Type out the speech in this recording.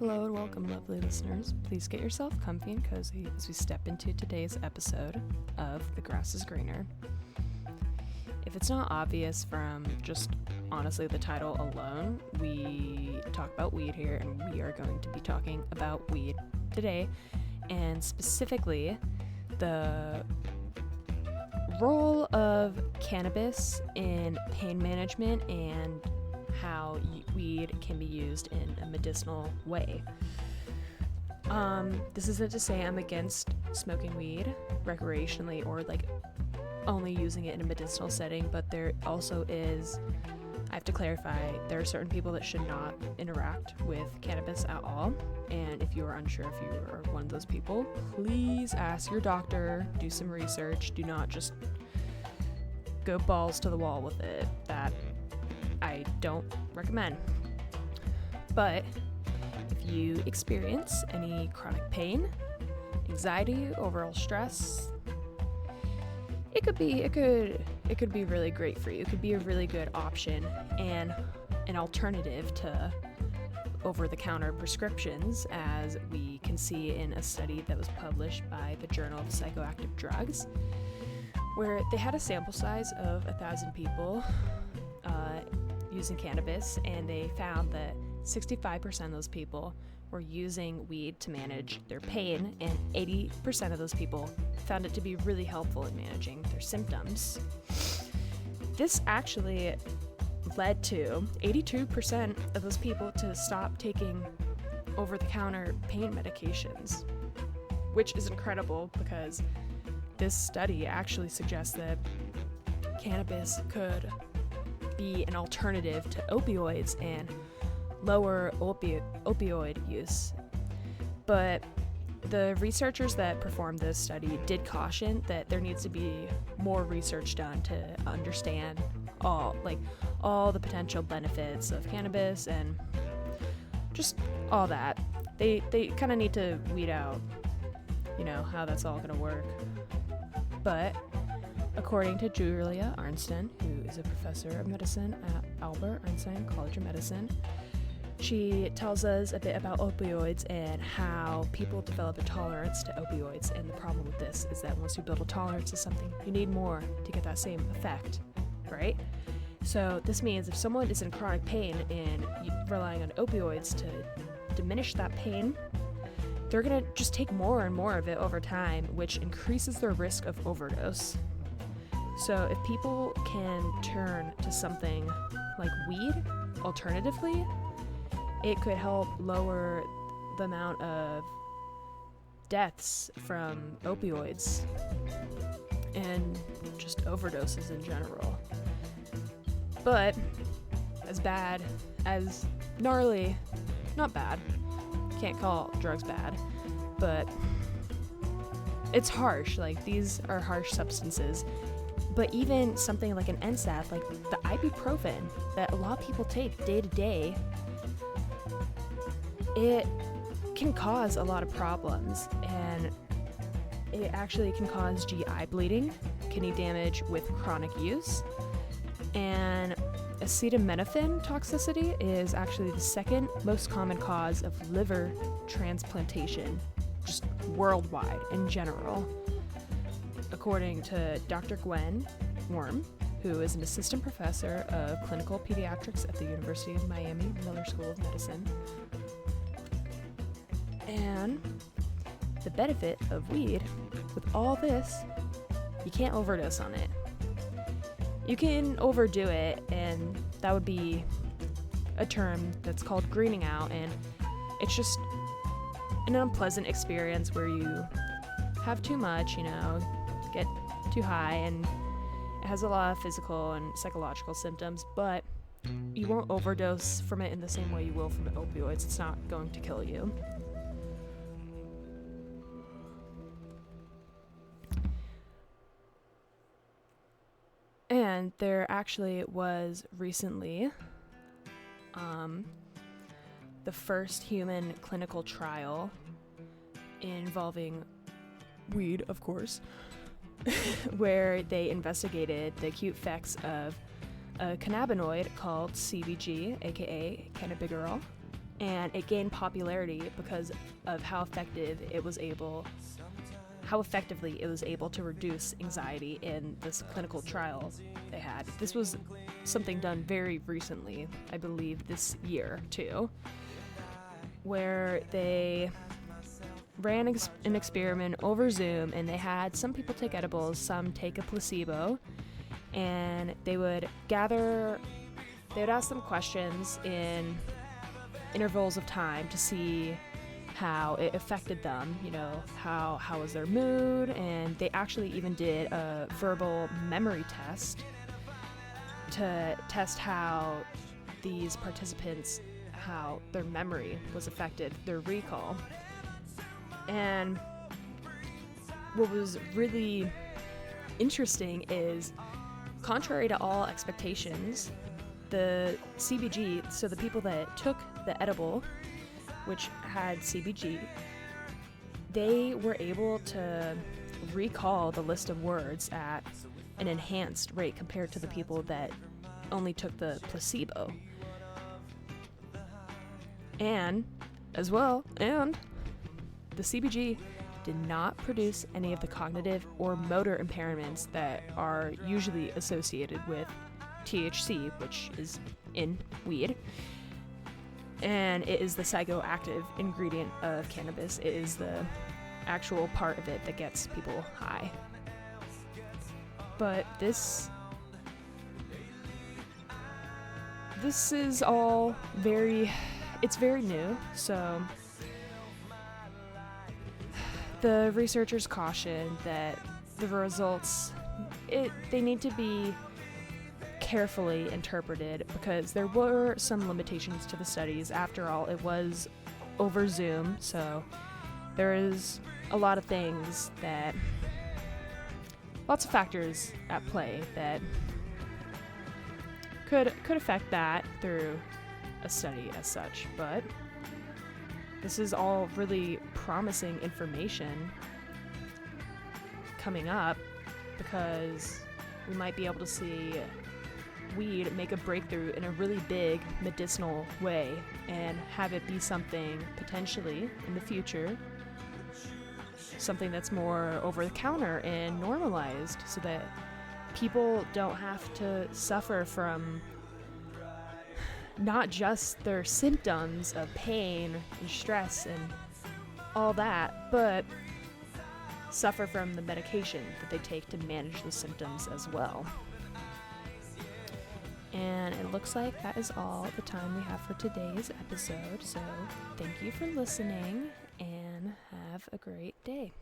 Hello and welcome, lovely listeners. Please get yourself comfy and cozy as we step into today's episode of The Grass is Greener. If it's not obvious from just honestly the title alone, we talk about weed here, and we are going to be talking about weed today, and specifically the role of cannabis in pain management and how weed can be used in a medicinal way. This isn't to say I'm against smoking weed recreationally or like only using it in a medicinal setting, but there also is, I have to clarify, there are certain people that should not interact with cannabis at all. And if you are unsure if you are one of those people, please ask your doctor, do some research. Do not just go balls to the wall with it. That I don't recommend. But if you experience any chronic pain, anxiety, overall stress, it could be really great for you. It could be a really good option and an alternative to over-the-counter prescriptions, as we can see in a study that was published by the Journal of Psychoactive Drugs, where they had a sample size of 1,000 people using cannabis, and they found that 65% of those people were using weed to manage their pain, and 80% of those people found it to be really helpful in managing their symptoms. This actually led to 82% of those people to stop taking over-the-counter pain medications, which is incredible because this study actually suggests that cannabis could be an alternative to opioids and lower opioid use. But the researchers that performed this study did caution that there needs to be more research done to understand all the potential benefits of cannabis and just all that. They kind of need to weed out, how that's all going to work. But according to Julia Arnsten, who is a professor of medicine at Albert Einstein College of Medicine, she tells us a bit about opioids and how people develop a tolerance to opioids. And the problem with this is that once you build a tolerance to something, you need more to get that same effect, right? So this means if someone is in chronic pain and relying on opioids to diminish that pain, they're going to just take more and more of it over time, which increases their risk of overdose. So if people can turn to something like weed alternatively, it could help lower the amount of deaths from opioids and just overdoses in general. But as gnarly, not bad, can't call drugs bad, but it's harsh. Like, these are harsh substances. But even something like an NSAID, like the ibuprofen that a lot of people take day to day, it can cause a lot of problems, and it actually can cause GI bleeding, kidney damage with chronic use, and acetaminophen toxicity is actually the second most common cause of liver transplantation, just worldwide in general, according to Dr. Gwen Worm, who is an assistant professor of clinical pediatrics at the University of Miami Miller School of Medicine. And the benefit of weed, with all this, you can't overdose on it. You can overdo it, and that would be a term that's called greening out, and it's just an unpleasant experience where you have too much, get too high, and it has a lot of physical and psychological symptoms, but you won't overdose from it in the same way you will from opioids. It's not going to kill you. And there actually was recently the first human clinical trial involving weed, of course, where they investigated the acute effects of a cannabinoid called CBG, aka cannabigerol, And it gained popularity because of how effectively it was able to reduce anxiety in this clinical trial they had. This was something done very recently, I believe this year too, where they ran an experiment over Zoom, and they had some people take edibles, some take a placebo, and they would ask them questions in intervals of time to see how it affected them, how was their mood, and they actually even did a verbal memory test to test how these participants, how their memory was affected, their recall. And what was really interesting is, contrary to all expectations, the CBG, so the people that took the edible, which had CBG, they were able to recall the list of words at an enhanced rate compared to the people that only took the placebo. And the CBG did not produce any of the cognitive or motor impairments that are usually associated with THC, which is in weed. And it is the psychoactive ingredient of cannabis. It is the actual part of it that gets people high. But this is all it's very new, so the researchers caution that the results, they need to be carefully interpreted because there were some limitations to the studies. After all, it was over Zoom, so there is a lot of things lots of factors at play that could affect that through a study as such. But this is all really promising information coming up, because we might be able to see weed make a breakthrough in a really big medicinal way and have it be something potentially in the future, something that's more over the counter and normalized, so that people don't have to suffer from not just their symptoms of pain and stress and all that, but suffer from the medication that they take to manage the symptoms as well. And it looks like that is all the time we have for today's episode. So thank you for listening, and have a great day.